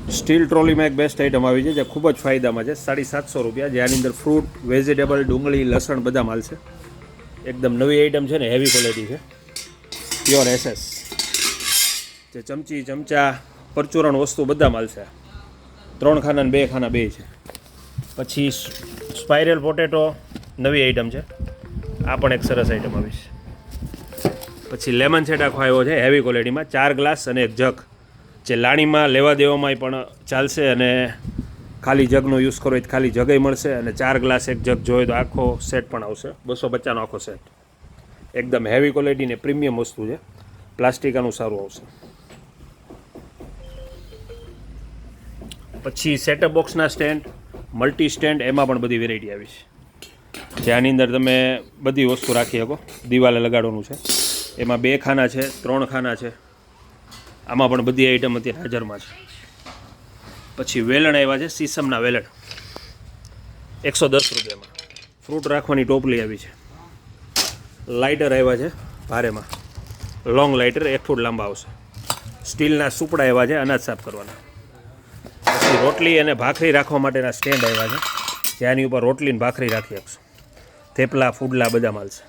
Steel ટ્રોલીમાં એક best item આવી છે જે ખૂબ જ ફાયદામાં છે, 750 રૂપિયા, જેની અંદર ફ્રૂટ, વેજીટેબલ, ડુંગળી, લસણ બધા માલ છે. એકદમ નવી આઇટમ છે ને, હેવી ક્વોલિટી છે, પ્યોર એસએસ. જે ચમચી, ચમચા, પરચુરણ વસ્તુ બધા માલ છે. 3 ખાના ને 2 ખાના 2 છે. પછી સ્પાઇરલ પોટેટો નવી આઇટમ છે, આ પણ એક સરસ આઇટમ આવી છે. પછી લેમન સેટ આખો આવ્યો છે હેવી ક્વોલિટીમાં, 4 ગ્લાસ અને એક જગ, જે લાણીમાં લેવા દેવામાં પણ ચાલશે અને ખાલી જગનો યુઝ કરો તો ખાલી જગય મળશે, અને 4 ગ્લાસ એક જગ જોઈએ તો આખો સેટ પણ આવશે. 250નો આખો સેટ, એકદમ હેવી ક્વોલિટી ને પ્રીમિયમ વસ્તુ છે, પ્લાસ્ટિક આનું સારું આવશે. પછી સેટઅપ બોક્સના સ્ટેન્ડ, મલ્ટી સ્ટેન્ડ, એમાં પણ બધી વેરાયટી આવી છે, જેની અંદર તમે બધી વસ્તુ રાખી શકો. દિવાલે લગાડવાનું છે, એમાં 2 ખાના છે, 3 ખાના છે, આમાં પણ બધી આઈટમ અત્યારે હાજરમાં છે. પછી વેલણ આવ્યા છે, સીસમના વેલણ 110 રૂપિયામાં. ફ્રૂટ રાખવાની ટોપલી આવી છે. લાઇટર આવ્યા છે ભારેમાં, લોંગ લાઇટર 1 ફૂટ લાંબા આવશે. સ્ટીલના સુપડા આવ્યા છે અનાજ સાફ કરવાના. પછી રોટલી અને ભાખરી રાખવા માટેના સ્ટેન્ડ આવ્યા છે, જેની ઉપર રોટલી અને ભાખરી રાખી શકશો. થેપલા, ફૂડલા બધા માલ છે.